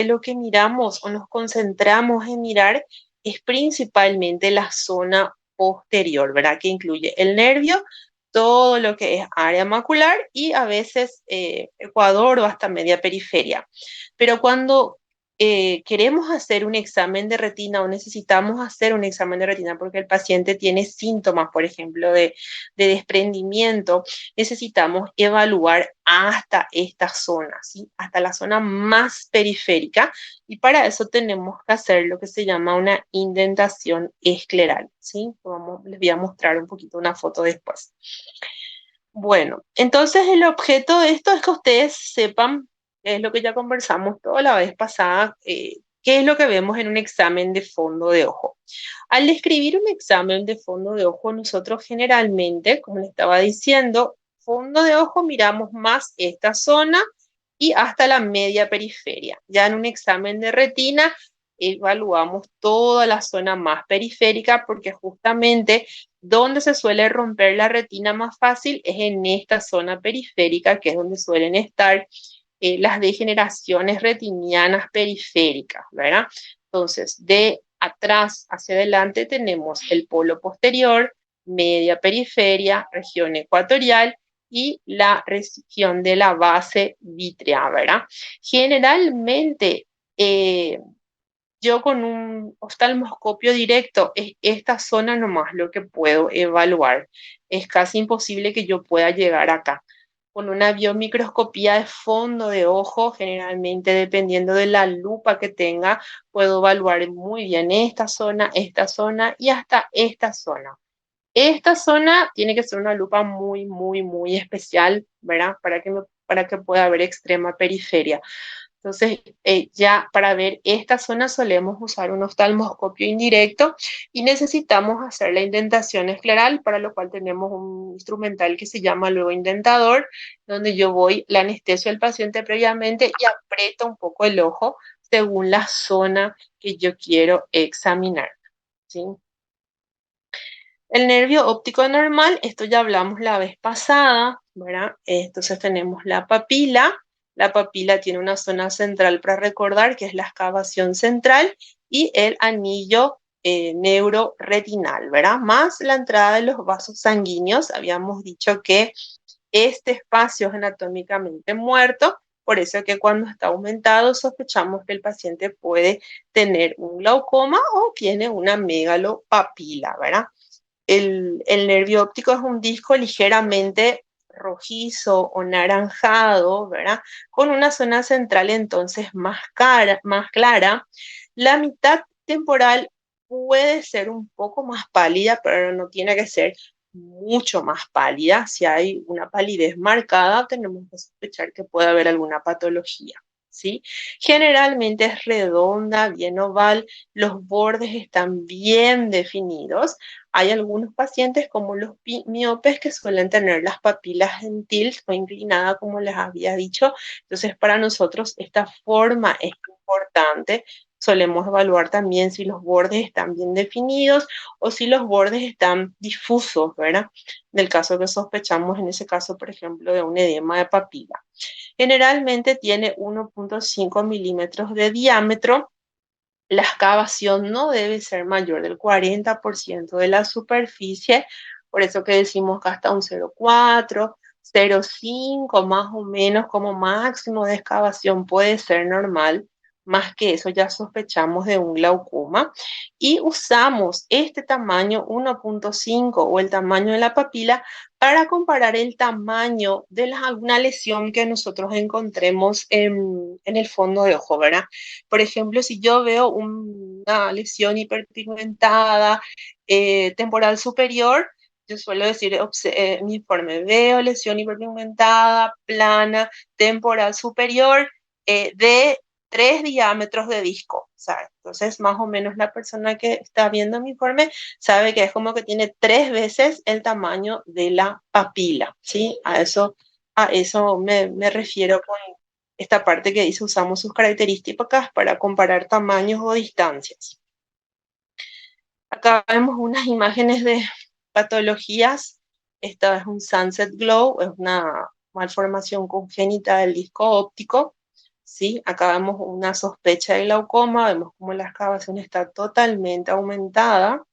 lo que miramos o nos concentramos en mirar es principalmente la zona posterior, ¿verdad? Que incluye el nervio, todo lo que es área macular y a veces ecuador o hasta media periferia. Pero cuando queremos hacer un examen de retina o necesitamos hacer un examen de retina porque el paciente tiene síntomas, por ejemplo, de desprendimiento, necesitamos evaluar hasta esta zona, ¿sí? Hasta la zona más periférica, y para eso tenemos que hacer lo que se llama una indentación escleral, ¿sí? Les voy a mostrar un poquito una foto después. Bueno, entonces el objeto de esto es que ustedes sepan, es lo que ya conversamos toda la vez pasada, qué es lo que vemos en un examen de fondo de ojo. Al describir un examen de fondo de ojo, nosotros generalmente, como les estaba diciendo, fondo de ojo miramos más esta zona y hasta la media periferia. Ya en un examen de retina evaluamos toda la zona más periférica porque justamente donde se suele romper la retina más fácil es en esta zona periférica, que es donde suelen estar las degeneraciones retinianas periféricas, ¿verdad? Entonces, de atrás hacia adelante tenemos el polo posterior, media periferia, región ecuatorial y la región de la base vítrea, ¿verdad? Generalmente, yo con un oftalmoscopio directo, es esta zona nomás lo que puedo evaluar. Es casi imposible que yo pueda llegar acá. Con una biomicroscopía de fondo de ojo, generalmente dependiendo de la lupa que tenga, puedo evaluar muy bien esta zona y hasta esta zona. Esta zona tiene que ser una lupa muy, muy, muy especial, ¿verdad? Para que pueda haber extrema periferia. Entonces, ya para ver esta zona solemos usar un oftalmoscopio indirecto y necesitamos hacer la indentación escleral, para lo cual tenemos un instrumental que se llama luego indentador, donde yo voy, la anestesio al paciente previamente y aprieto un poco el ojo según la zona que yo quiero examinar, ¿sí? El nervio óptico normal, esto ya hablamos la vez pasada, ¿verdad? Entonces tenemos la papila. La papila tiene una zona central para recordar, que es la excavación central, y el anillo neuroretinal, ¿verdad? Más la entrada de los vasos sanguíneos. Habíamos dicho que este espacio es anatómicamente muerto, por eso que cuando está aumentado sospechamos que el paciente puede tener un glaucoma o tiene una megalopapila, ¿verdad? El nervio óptico es un disco ligeramente rojizo o naranjado, ¿verdad? Con una zona central entonces más clara. La mitad temporal puede ser un poco más pálida, pero no tiene que ser mucho más pálida. Si hay una palidez marcada, tenemos que sospechar que puede haber alguna patología, ¿sí? Generalmente es redonda, bien oval, los bordes están bien definidos. Hay algunos pacientes como los miopes que suelen tener las papilas en tilt o inclinada, como les había dicho. Entonces, para nosotros esta forma es importante. Solemos evaluar también si los bordes están bien definidos o si los bordes están difusos, ¿verdad? En el caso que sospechamos, en ese caso, por ejemplo, de un edema de papila. Generalmente tiene 1,5 milímetros de diámetro. La excavación no debe ser mayor del 40% de la superficie, por eso que decimos que hasta un 0,4, 0,5 más o menos como máximo de excavación puede ser normal. Más que eso ya sospechamos de un glaucoma y usamos este tamaño 1,5 o el tamaño de la papila para comparar el tamaño de alguna lesión que nosotros encontremos en el fondo de ojo, ¿verdad? Por ejemplo, si yo veo una lesión hiperpigmentada temporal superior, yo suelo decir en mi informe, veo lesión hiperpigmentada, plana, temporal superior, de 3 diámetros de disco, ¿sabes? Entonces, más o menos la persona que está viendo mi informe sabe que es como que tiene 3 veces el tamaño de la papila, ¿sí? A eso me refiero con esta parte que dice usamos sus características para comparar tamaños o distancias. Acá vemos unas imágenes de patologías. Esta es un sunset glow, es una malformación congénita del disco óptico. ¿sí? Acá vemos una sospecha de glaucoma, vemos como la excavación está totalmente aumentada.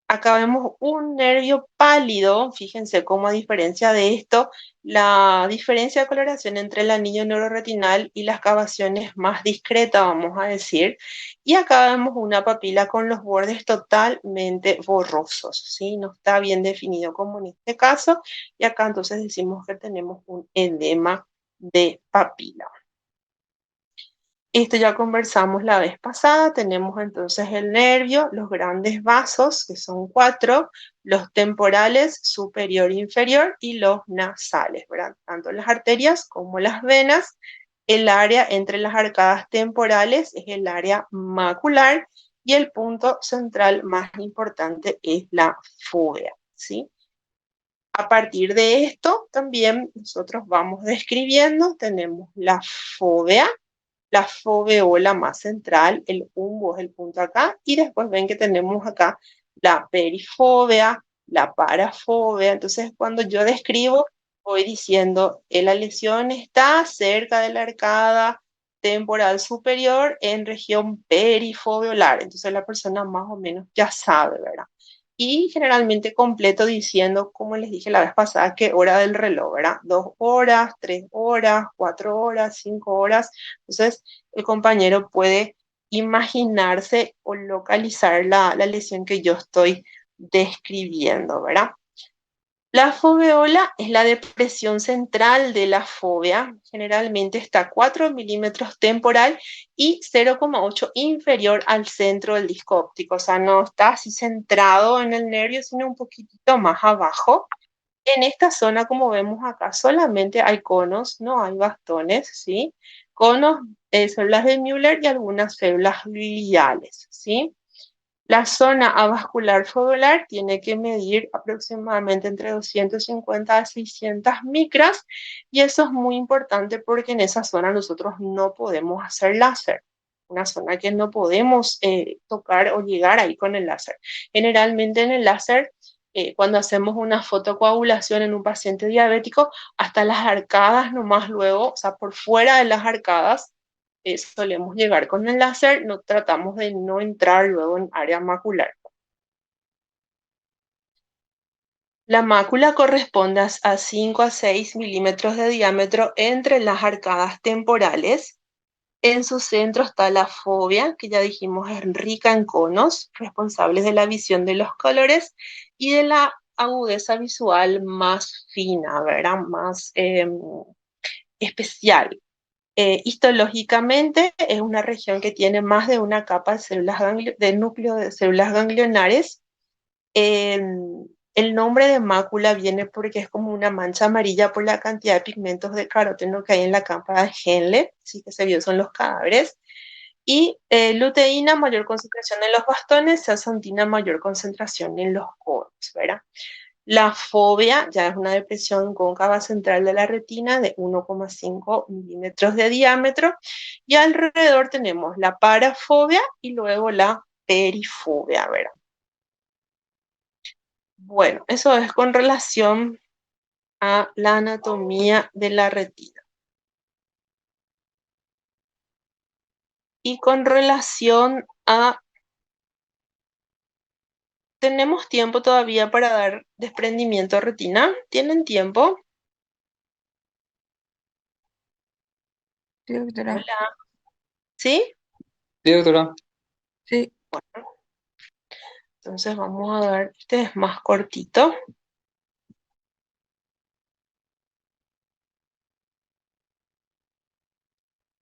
Acá vemos un nervio pálido, fíjense cómo a diferencia de esto, la diferencia de coloración entre el anillo neuroretinal y la excavación es más discreta, vamos a decir. Y acá vemos una papila con los bordes totalmente borrosos, ¿sí? No está bien definido como en este caso. Y acá entonces decimos que tenemos un edema de papila. Esto ya conversamos la vez pasada, tenemos entonces el nervio, los grandes vasos, que son 4, los temporales, superior e inferior, y los nasales, ¿verdad? Tanto las arterias como las venas. El área entre las arcadas temporales es el área macular y el punto central más importante es la fóvea, ¿sí? A partir de esto también nosotros vamos describiendo, tenemos la fóvea, la foveola más central, el umbo es el punto acá, y después ven que tenemos acá la perifóvea, la parafóvea. Entonces, cuando yo describo, voy diciendo que la lesión está cerca de la arcada temporal superior en región perifoveolar. Entonces, la persona más o menos ya sabe, ¿verdad? Y generalmente completo diciendo, como les dije la vez pasada, qué hora del reloj, ¿verdad? 2 horas, 3 horas, 4 horas, 5 horas. Entonces, el compañero puede imaginarse o localizar la lesión que yo estoy describiendo, ¿verdad? La foveola es la depresión central de la fóvea, generalmente está a 4 milímetros temporal y 0,8 inferior al centro del disco óptico, o sea, no está así centrado en el nervio, sino un poquitito más abajo. En esta zona, como vemos acá, solamente hay conos, no hay bastones, ¿sí? Conos, células de Müller y algunas células gliales, ¿sí? La zona avascular foveolar tiene que medir aproximadamente entre 250 a 600 micras y eso es muy importante porque en esa zona nosotros no podemos hacer láser, una zona que no podemos tocar o llegar ahí con el láser. Generalmente en el láser, cuando hacemos una fotocoagulación en un paciente diabético, hasta las arcadas nomás luego, o sea, por fuera de las arcadas, solemos llegar con el láser, no tratamos de no entrar luego en área macular. La mácula corresponde a 5 a 6 milímetros de diámetro entre las arcadas temporales. En su centro está la fóvea, que ya dijimos es rica en conos, responsables de la visión de los colores y de la agudeza visual más fina, ¿verdad? Más especial. Histológicamente es una región que tiene más de una capa de células de núcleo de células ganglionares. El nombre de mácula viene porque es como una mancha amarilla por la cantidad de pigmentos de caróteno que hay en la capa de Henle, así que se vio son los cadáveres. Y luteína, mayor concentración en los bastones, zeaxantina, mayor concentración en los conos, ¿verdad? La fóvea ya es una depresión cóncava central de la retina de 1,5 milímetros de diámetro y alrededor tenemos la parafóvea y luego la perifóvea, ¿verdad? Bueno, eso es con relación a la anatomía de la retina. Y con relación a... ¿Tenemos tiempo todavía para dar desprendimiento de retina? ¿Tienen tiempo? Sí, doctora. Hola. ¿Sí? Sí, doctora. Sí, Bueno, entonces vamos a dar, este es más cortito.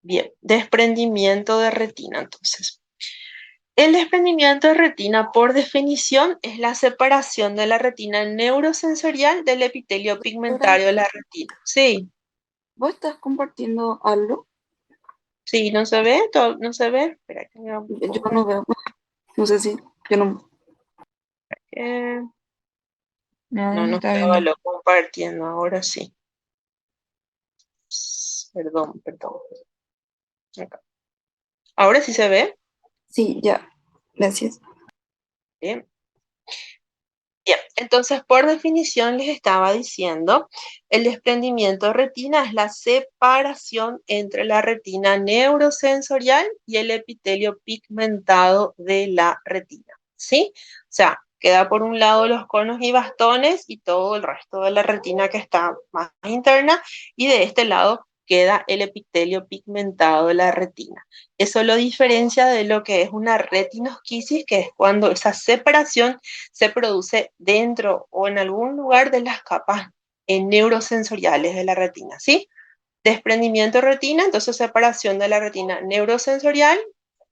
Bien, desprendimiento de retina, entonces. El desprendimiento de retina, por definición, es la separación de la retina neurosensorial del epitelio doctora, pigmentario de la retina. Sí, ¿vos estás compartiendo algo? sí, ¿no se ve? ¿No se ve? Espera que me Yo pongo. no veo. No sé si, yo no. eh, No, no, no no está estaba viendo. lo compartiendo, ahora sí. Perdón, perdón. Acá. ¿Ahora sí se ve? Sí, ya. Gracias. Bien. Bien, Entonces, por definición, les estaba diciendo, el desprendimiento de retina es la separación entre la retina neurosensorial y el epitelio pigmentado de la retina, ¿sí? O sea, queda por un lado los conos y bastones y todo el resto de la retina que está más interna, y de este lado queda el epitelio pigmentado de la retina. Eso lo diferencia de lo que es una retinosquisis, que es cuando esa separación se produce dentro o en algún lugar de las capas neurosensoriales de la retina, ¿sí? Desprendimiento de retina, entonces separación de la retina neurosensorial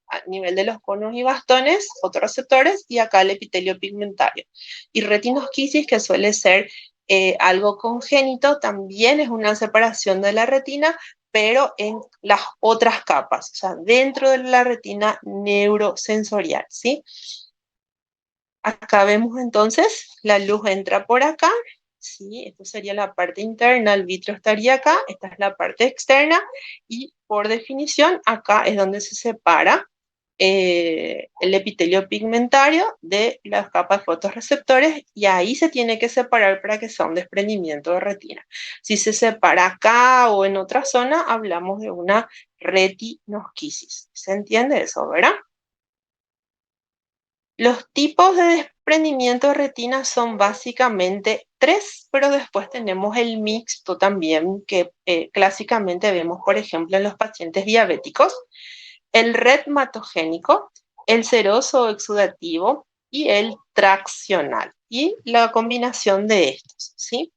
a nivel de los conos y bastones, fotorreceptores, y acá el epitelio pigmentario. Y retinosquisis, que suele ser algo congénito, también es una separación de la retina, pero en las otras capas, o sea, dentro de la retina neurosensorial, ¿sí? Acá vemos entonces, la luz entra por acá, ¿sí? Esto sería la parte interna, el vitro estaría acá, esta es la parte externa, y por definición acá es donde se separa el epitelio pigmentario de las capas fotorreceptores, y ahí se tiene que separar para que sea un desprendimiento de retina. Si se separa acá o en otra zona, hablamos de una retinosquisis. ¿Se entiende eso, verdad? Los tipos de desprendimiento de retina son básicamente tres, pero después tenemos el mixto también, que clásicamente vemos, por ejemplo, en los pacientes diabéticos, el retmatogénico, el seroso o exudativo y el traccional, y la combinación de estos, ¿sí?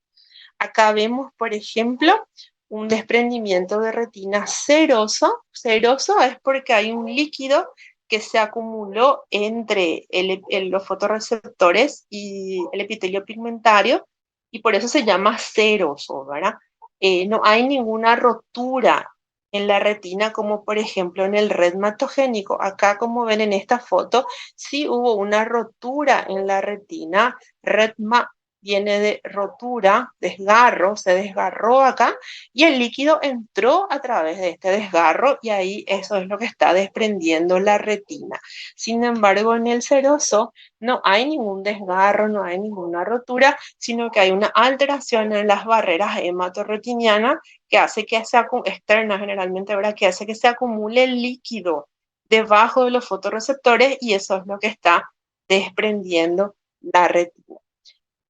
Acá vemos, por ejemplo, un desprendimiento de retina seroso. Seroso es porque hay un líquido que se acumuló entre los fotorreceptores y el epitelio pigmentario, y por eso se llama seroso, ¿verdad? No hay ninguna rotura en la retina, como por ejemplo en el retmatogénico. Acá, como ven en esta foto, sí hubo una rotura en la retina. Retma viene de rotura, desgarro, se desgarró acá, y el líquido entró a través de este desgarro, y ahí eso es lo que está desprendiendo la retina. Sin embargo, en el seroso no hay ningún desgarro, no hay ninguna rotura, sino que hay una alteración en las barreras hematorretinianas que hace que se externa generalmente, ¿verdad? Que hace que se acumule el líquido debajo de los fotorreceptores, y eso es lo que está desprendiendo la retina.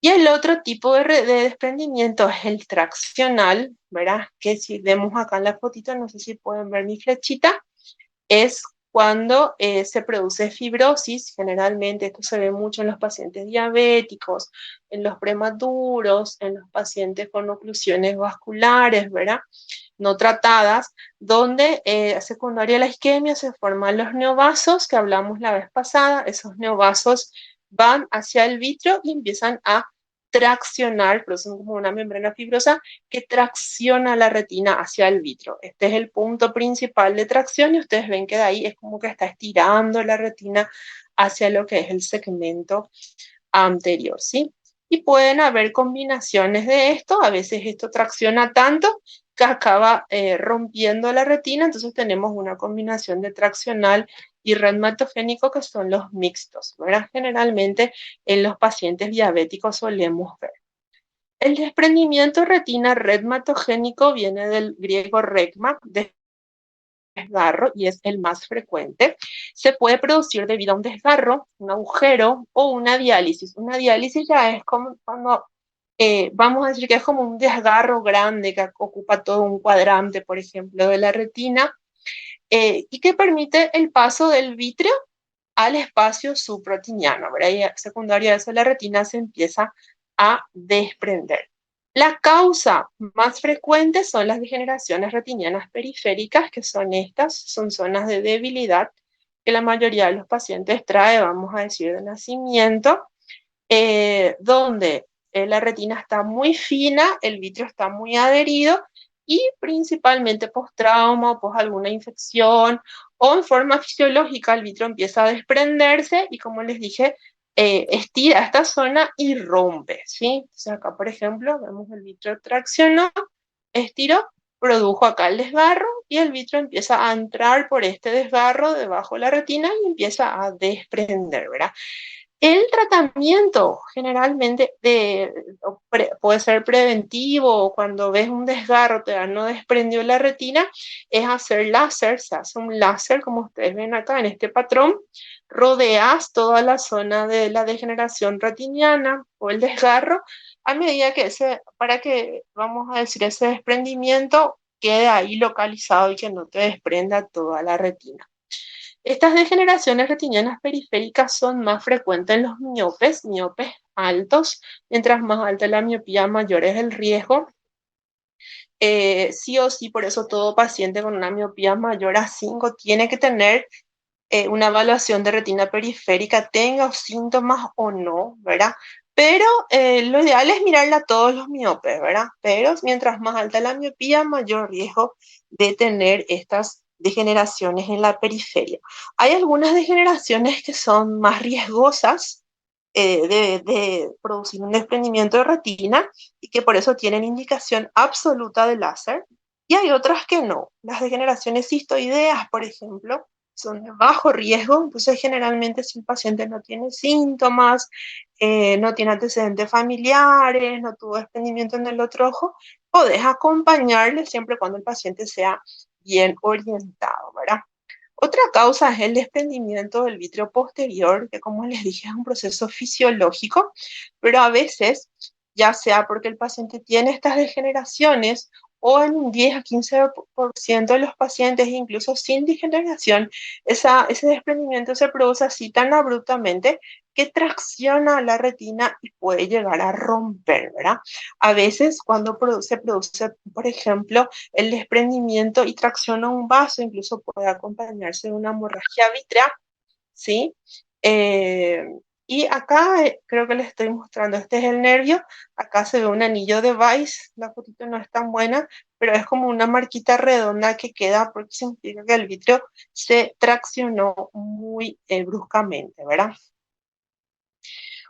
Y el otro tipo de desprendimiento es el traccional, ¿verdad? Que si vemos acá en la fotito, no sé si pueden ver mi flechita, es cuando se produce fibrosis. Generalmente esto se ve mucho en los pacientes diabéticos, en los prematuros, en los pacientes con oclusiones vasculares, ¿verdad? No tratadas, donde secundaria a la isquemia se forman los neovasos que hablamos la vez pasada. Esos neovasos van hacia el vitrio y empiezan a traccionar, producen como una membrana fibrosa que tracciona la retina hacia el vitro. Este es el punto principal de tracción, y ustedes ven que de ahí es como que está estirando la retina hacia lo que es el segmento anterior, ¿sí? Y pueden haber combinaciones de esto. A veces esto tracciona tanto que acaba rompiendo la retina, entonces tenemos una combinación de traccional y retmatogénico, que son los mixtos, ¿verdad? Generalmente en los pacientes diabéticos solemos ver. El desprendimiento retina retmatogénico viene del griego regma, desgarro, y es el más frecuente. Se puede producir debido a un desgarro, un agujero o una diálisis. Una diálisis ya es como cuando vamos a decir que es como un desgarro grande que ocupa todo un cuadrante, por ejemplo, de la retina, y que permite el paso del vítreo al espacio suprotiniano, ¿verdad? Y secundario a eso, la retina se empieza a desprender. La causa más frecuente son las degeneraciones retinianas periféricas, que son estas, son zonas de debilidad que la mayoría de los pacientes trae, vamos a decir, de nacimiento, donde la retina está muy fina, el vitrio está muy adherido, y principalmente post-trauma o post alguna infección o en forma fisiológica el vitrio empieza a desprenderse y, como les dije, estira esta zona y rompe, ¿sí? Entonces acá, por ejemplo, vemos el vitrio traccionó, estiró, produjo acá el desgarro, y el vitrio empieza a entrar por este desgarro debajo de la retina y empieza a desprender, ¿verdad? El tratamiento generalmente puede ser preventivo o cuando ves un desgarro, todavía no desprendió la retina, es hacer láser, se hace un láser como ustedes ven acá en este patrón, rodeas toda la zona de la degeneración retiniana o el desgarro a medida que para que, vamos a decir, ese desprendimiento quede ahí localizado y que no te desprenda toda la retina. Estas degeneraciones retinianas periféricas son más frecuentes en los miopes altos. Mientras más alta la miopía, mayor es el riesgo. Sí o sí, por eso todo paciente con una miopía mayor a 5 tiene que tener una evaluación de retina periférica, tenga síntomas o no, ¿verdad? Pero lo ideal es mirarla a todos los miopes, ¿verdad? Pero mientras más alta la miopía, mayor riesgo de tener estas degeneraciones en la periferia. Hay algunas degeneraciones que son más riesgosas de producir un desprendimiento de retina y que por eso tienen indicación absoluta de láser. Y hay otras que no. Las degeneraciones cistoideas, por ejemplo, son de bajo riesgo, entonces generalmente si el paciente no tiene síntomas, no tiene antecedentes familiares, no tuvo desprendimiento en el otro ojo, podés acompañarle siempre cuando el paciente sea bien orientado, ¿verdad? Otra causa es el desprendimiento del vítreo posterior, que como les dije es un proceso fisiológico, pero a veces, ya sea porque el paciente tiene estas degeneraciones o en un 10 a 15% de los pacientes, incluso sin degeneración, ese desprendimiento se produce así tan abruptamente que tracciona la retina y puede llegar a romper, ¿verdad? A veces cuando se produce, por ejemplo, el desprendimiento y tracción a un vaso, incluso puede acompañarse de una hemorragia vitrea, ¿sí? Eh, y acá creo que les estoy mostrando, este es el nervio, acá se ve un anillo de Weiss, la fotito no es tan buena, pero es como una marquita redonda que queda porque significa que el vitrio se traccionó muy bruscamente, ¿verdad?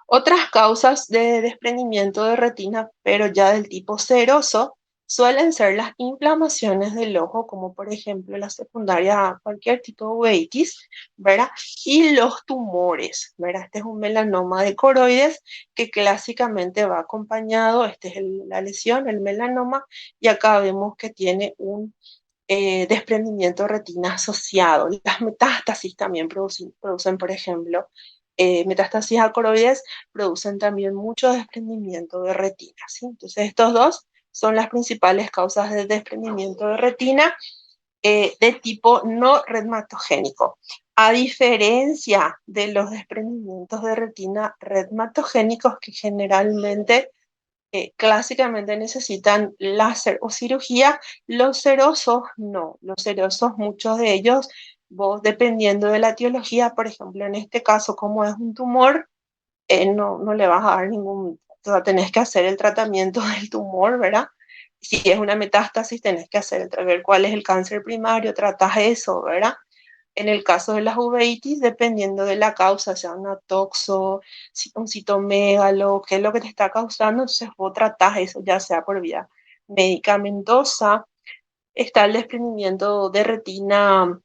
Otras causas de desprendimiento de retina, pero ya del tipo seroso, suelen ser las inflamaciones del ojo, como por ejemplo la secundaria a cualquier tipo de uveitis, ¿verdad? Y los tumores, ¿verdad? Este es un melanoma de coroides que clásicamente va acompañado, esta es la lesión, el melanoma, y acá vemos que tiene un desprendimiento de retina asociado. Las metástasis también producen por ejemplo, metástasis a coroides producen también mucho desprendimiento de retina, ¿sí? Entonces, estos dos son las principales causas de desprendimiento de retina de tipo no redmatogénico. A diferencia de los desprendimientos de retina redmatogénicos que generalmente clásicamente necesitan láser o cirugía, los serosos no, los serosos, muchos de ellos, vos dependiendo de la etiología, por ejemplo, en este caso, como es un tumor, no le vas a dar ningún, o sea, tenés que hacer el tratamiento del tumor, ¿verdad? Si es una metástasis, tenés que ver cuál es el cáncer primario, tratas eso, ¿verdad? En el caso de las uveitis, dependiendo de la causa, sea una toxo, un citomégalo, qué es lo que te está causando, entonces vos tratás eso, ya sea por vía medicamentosa. Está el desprendimiento de retina,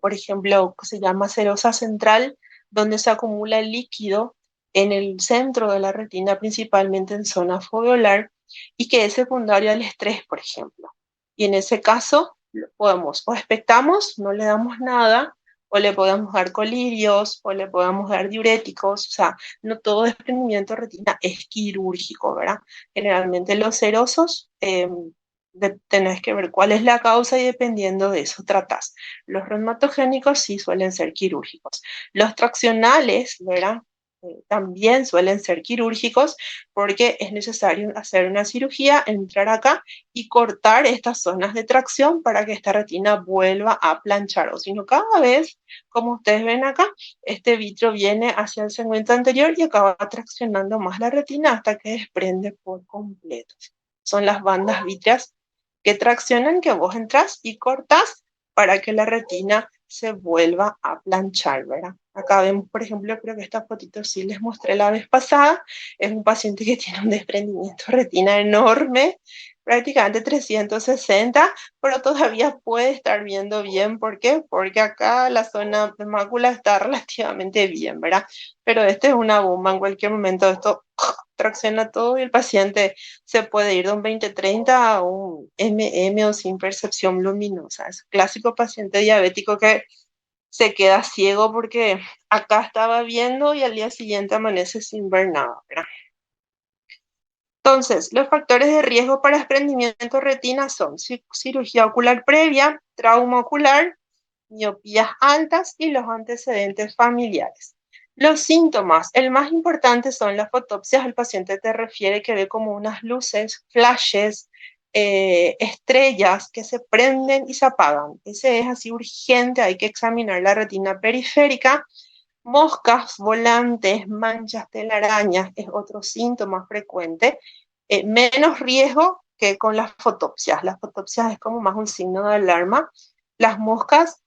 por ejemplo, que se llama serosa central, donde se acumula el líquido en el centro de la retina, principalmente en zona foveolar, y que es secundario al estrés, por ejemplo. Y en ese caso, podemos, o expectamos, no le damos nada, o le podemos dar colirios, o le podemos dar diuréticos, o sea, no todo desprendimiento de retina es quirúrgico, ¿verdad? Generalmente los serosos tenés que ver cuál es la causa y dependiendo de eso tratás. Los reumatogénicos sí suelen ser quirúrgicos. Los traccionales, ¿verdad? También suelen ser quirúrgicos porque es necesario hacer una cirugía, entrar acá y cortar estas zonas de tracción para que esta retina vuelva a planchar. O si no, cada vez, como ustedes ven acá, este vitrio viene hacia el segmento anterior y acaba traccionando más la retina hasta que desprende por completo. Son las bandas vítreas que traccionan, que vos entras y cortas para que la retina se vuelva a planchar, ¿verdad? Acá vemos, por ejemplo, creo que esta fotito sí les mostré la vez pasada, es un paciente que tiene un desprendimiento de retina enorme, prácticamente 360, pero todavía puede estar viendo bien. ¿Por qué? Porque acá la zona de mácula está relativamente bien, ¿verdad? Pero este es una bomba, en cualquier momento esto tracciona todo y el paciente se puede ir de un 20/30 a un MM o sin percepción luminosa. Es clásico paciente diabético que se queda ciego porque acá estaba viendo y al día siguiente amanece sin ver nada, ¿verdad? Entonces, los factores de riesgo para desprendimiento de retina son cirugía ocular previa, trauma ocular, miopías altas y los antecedentes familiares. Los síntomas, el más importante son las fotopsias. El paciente te refiere que ve como unas luces, flashes, estrellas que se prenden y se apagan. Ese es así urgente, hay que examinar la retina periférica. Moscas, volantes, manchas, telarañas es otro síntoma frecuente. Menos riesgo que con las fotopsias. Las fotopsias es como más un signo de alarma. Las moscas,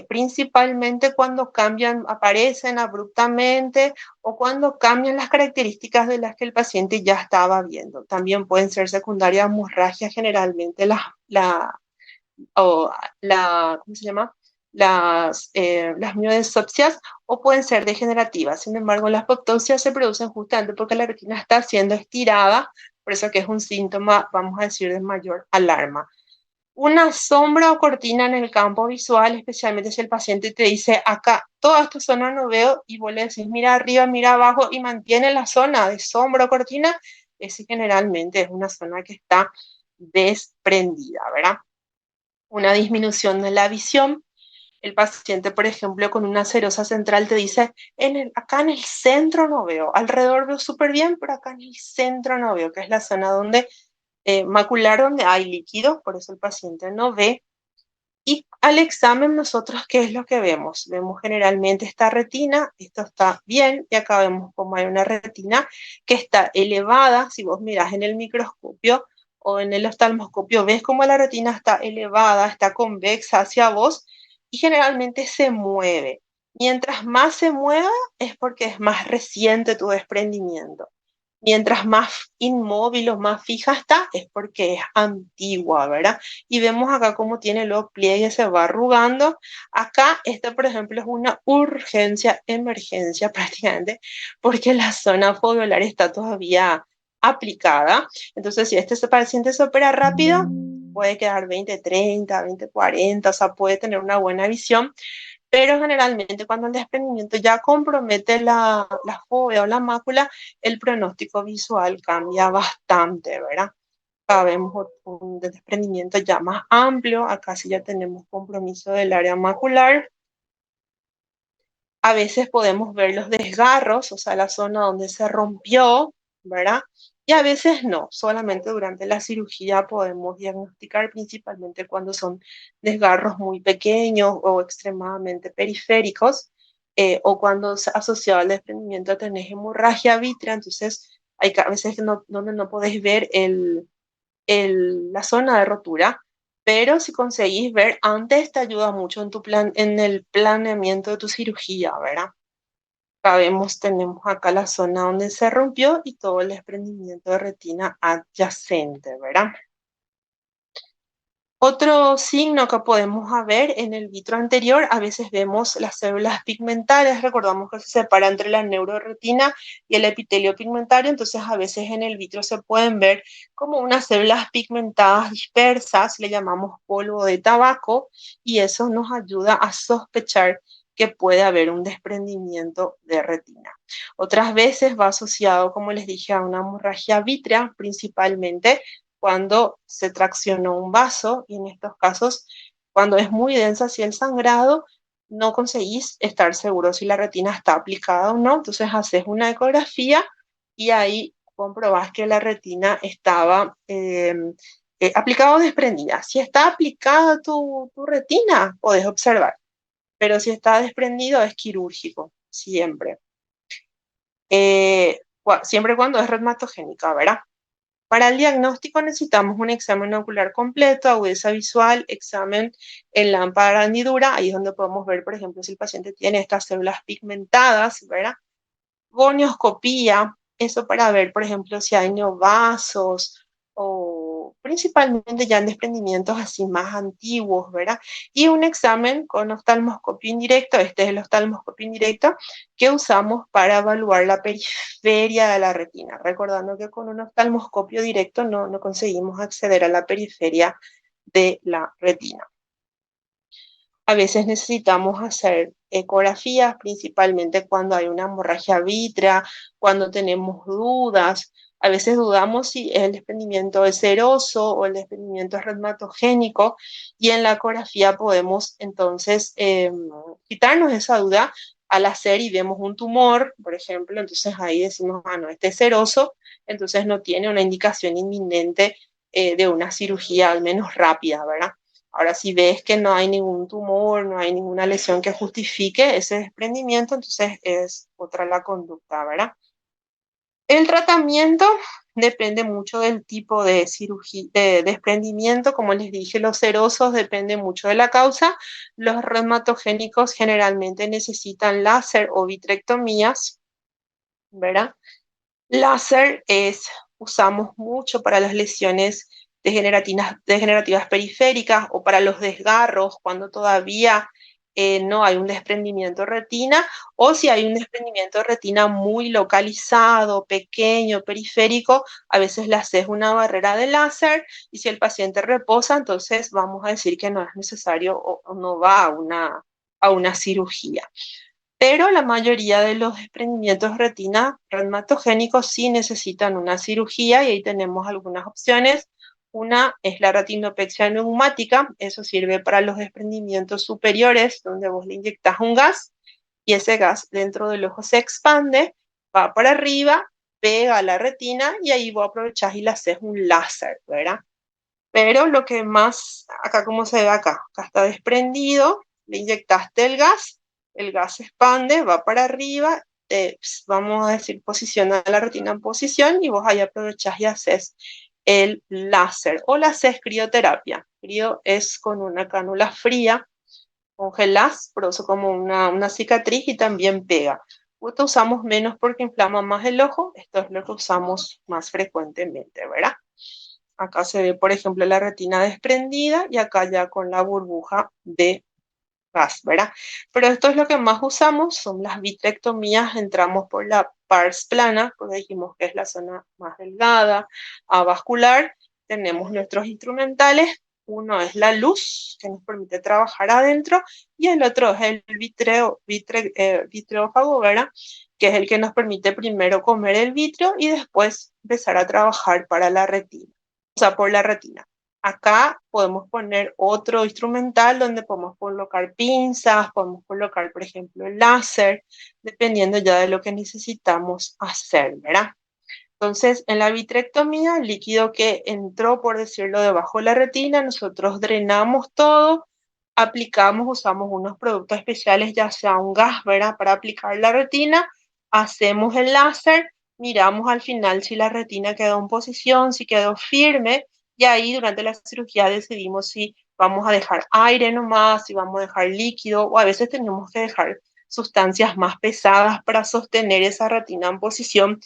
principalmente cuando cambian, aparecen abruptamente o cuando cambian las características de las que el paciente ya estaba viendo. También pueden ser secundarias a hemorragia, generalmente o ¿cómo se llama? Las mioesopsias, o pueden ser degenerativas. Sin embargo, las fotopsias se producen justamente porque la retina está siendo estirada, por eso que es un síntoma, vamos a decir, de mayor alarma. Una sombra o cortina en el campo visual, especialmente si el paciente te dice, acá, toda esta zona no veo, y vos le decís, mira arriba, mira abajo, y mantiene la zona de sombra o cortina, ese generalmente es una zona que está desprendida, ¿verdad? Una disminución de la visión. El paciente, por ejemplo, con una serosa central te dice, acá en el centro no veo, alrededor veo súper bien, pero acá en el centro no veo, que es la zona macular donde hay líquido, por eso el paciente no ve. Y al examen nosotros, ¿qué es lo que vemos? Vemos generalmente esta retina, esto está bien, y acá vemos como hay una retina que está elevada. Si vos mirás en el microscopio o en el oftalmoscopio, ves como la retina está elevada, está convexa hacia vos y generalmente se mueve. Mientras más se mueva es porque es más reciente tu desprendimiento. Mientras más inmóvil o más fija está, es porque es antigua, ¿verdad? Y vemos acá cómo tiene los pliegues, se va arrugando. Acá, esta, por ejemplo, es una urgencia, emergencia prácticamente, porque la zona foveolar está todavía aplicada. Entonces, si este paciente se opera rápido, puede quedar 20/30, 20/40, o sea, puede tener una buena visión, pero generalmente cuando el desprendimiento ya compromete la fovea o la mácula, el pronóstico visual cambia bastante, ¿verdad? Acá vemos un desprendimiento ya más amplio, acá sí ya tenemos compromiso del área macular. A veces podemos ver los desgarros, o sea, la zona donde se rompió, ¿verdad? Y a veces no, solamente durante la cirugía podemos diagnosticar, principalmente cuando son desgarros muy pequeños o extremadamente periféricos, o cuando asociado al desprendimiento tenés hemorragia vítrea. Entonces hay a veces donde no podés ver la zona de rotura, pero si conseguís ver antes te ayuda mucho en en el planeamiento de tu cirugía, ¿verdad? Tenemos acá la zona donde se rompió y todo el desprendimiento de retina adyacente, ¿verdad? Otro signo que podemos ver en el vitro anterior, a veces vemos las células pigmentarias. Recordamos que se separa entre la neuroretina y el epitelio pigmentario, entonces a veces en el vitro se pueden ver como unas células pigmentadas dispersas, le llamamos polvo de tabaco, y eso nos ayuda a sospechar que puede haber un desprendimiento de retina. Otras veces va asociado, como les dije, a una hemorragia vítrea, principalmente cuando se traccionó un vaso, y en estos casos, cuando es muy densa así el sangrado, no conseguís estar seguro si la retina está aplicada o no. Entonces haces una ecografía y ahí comprobás que la retina estaba aplicada o desprendida. Si está aplicada tu retina, podés observar, pero si está desprendido es quirúrgico, siempre. Siempre cuando es reumatogénica, ¿verdad? Para el diagnóstico necesitamos un examen ocular completo, agudeza visual, examen en lámpara hendidura, ahí es donde podemos ver, por ejemplo, si el paciente tiene estas células pigmentadas, ¿verdad? Gonioscopía, eso para ver, por ejemplo, si hay neovasos o principalmente ya en desprendimientos así más antiguos, ¿verdad? Y un examen con oftalmoscopio indirecto, este es el oftalmoscopio indirecto, que usamos para evaluar la periferia de la retina, recordando que con un oftalmoscopio directo no conseguimos acceder a la periferia de la retina. A veces necesitamos hacer ecografías, principalmente cuando hay una hemorragia vítrea, cuando tenemos dudas. A veces dudamos si el desprendimiento es seroso o el desprendimiento es reumatogénico y en la ecografía podemos entonces quitarnos esa duda al hacer y vemos un tumor, por ejemplo, entonces ahí decimos, ah, no, este es seroso, entonces no tiene una indicación inminente de una cirugía al menos rápida, ¿verdad? Ahora, si ves que no hay ningún tumor, no hay ninguna lesión que justifique ese desprendimiento, entonces es otra la conducta, ¿verdad? El tratamiento depende mucho del tipo de cirugía, de desprendimiento. Como les dije, los serosos depende mucho de la causa. Los reumatogénicos generalmente necesitan láser o vitrectomías, ¿verdad? Láser usamos mucho para las lesiones degenerativas periféricas o para los desgarros cuando todavía no hay un desprendimiento de retina o si hay un desprendimiento de retina muy localizado, pequeño, periférico, a veces le haces una barrera de láser y si el paciente reposa, entonces vamos a decir que no es necesario o no va a una cirugía. Pero la mayoría de los desprendimientos de retina reumatogénicos sí necesitan una cirugía y ahí tenemos algunas opciones. Una es la retinopexia neumática, eso sirve para los desprendimientos superiores, donde vos le inyectas un gas y ese gas dentro del ojo se expande, va para arriba, pega a la retina y ahí vos aprovechás y le haces un láser, ¿verdad? Pero lo que más, acá como se ve acá está desprendido, le inyectaste el gas se expande, va para arriba, vamos a decir, posiciona la retina en posición y vos ahí aprovechás y haces el láser o la haces crioterapia. Crio es con una cánula fría, congelás, produce como una cicatriz y también pega. Esto usamos menos porque inflama más el ojo, esto es lo que usamos más frecuentemente, ¿verdad? Acá se ve, por ejemplo, la retina desprendida y acá ya con la burbuja de gas, ¿verdad? Pero esto es lo que más usamos, son las vitrectomías, entramos por la pars plana, porque dijimos que es la zona más delgada, avascular, tenemos nuestros instrumentales, uno es la luz, que nos permite trabajar adentro, y el otro es el vitreófago, ¿verdad? Que es el que nos permite primero comer el vitrio y después empezar a trabajar para la retina, o sea, por la retina. Acá podemos poner otro instrumental donde podemos colocar pinzas, podemos colocar, por ejemplo, el láser, dependiendo ya de lo que necesitamos hacer, ¿verdad? Entonces, en la vitrectomía, el líquido que entró, por decirlo, debajo de la retina, nosotros drenamos todo, aplicamos, usamos unos productos especiales, ya sea un gas, ¿verdad? Para aplicar la retina, hacemos el láser, miramos al final si la retina quedó en posición, si quedó firme, y ahí durante la cirugía decidimos si vamos a dejar aire nomás, si vamos a dejar líquido, o a veces tenemos que dejar sustancias más pesadas para sostener esa retina en posición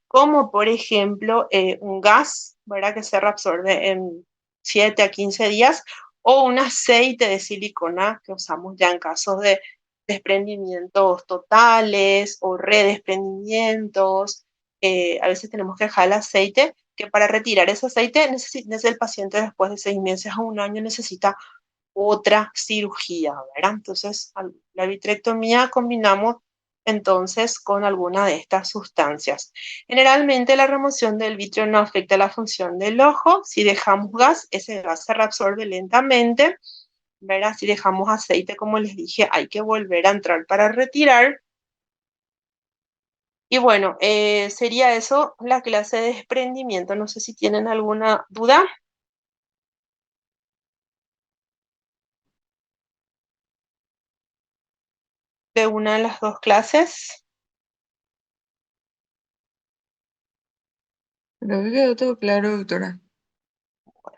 como por ejemplo un gas, ¿verdad? Que se reabsorbe en 7 a 15 días, o un aceite de silicona que usamos ya en casos de desprendimientos totales o redesprendimientos. A veces tenemos que dejar el aceite, que para retirar ese aceite el paciente después de 6 meses a un año necesita otra cirugía, ¿verdad? Entonces, la vitrectomía combinamos entonces con alguna de estas sustancias. Generalmente la remoción del vitrio no afecta la función del ojo. Si dejamos gas, ese gas se reabsorbe lentamente, ¿verdad? Si dejamos aceite, como les dije, hay que volver a entrar para retirar. Y bueno, sería eso la clase de desprendimiento. No sé si tienen alguna duda de una de las dos clases. Creo que quedó todo claro, doctora.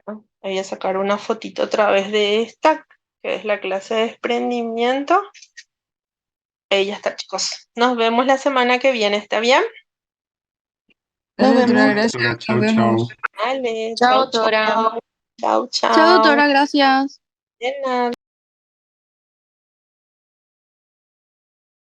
Bueno, voy a sacar una fotito otra vez de esta, que es la clase de desprendimiento. Ahí ya está, chicos. Nos vemos la semana que viene, ¿está bien? Nos Dale, doctora, vemos. gracias. Doctora, Nos chao, chao. vemos. Dale, Chao, chau, doctora. chau. Chau, Chao, chau. doctora, gracias. De nada.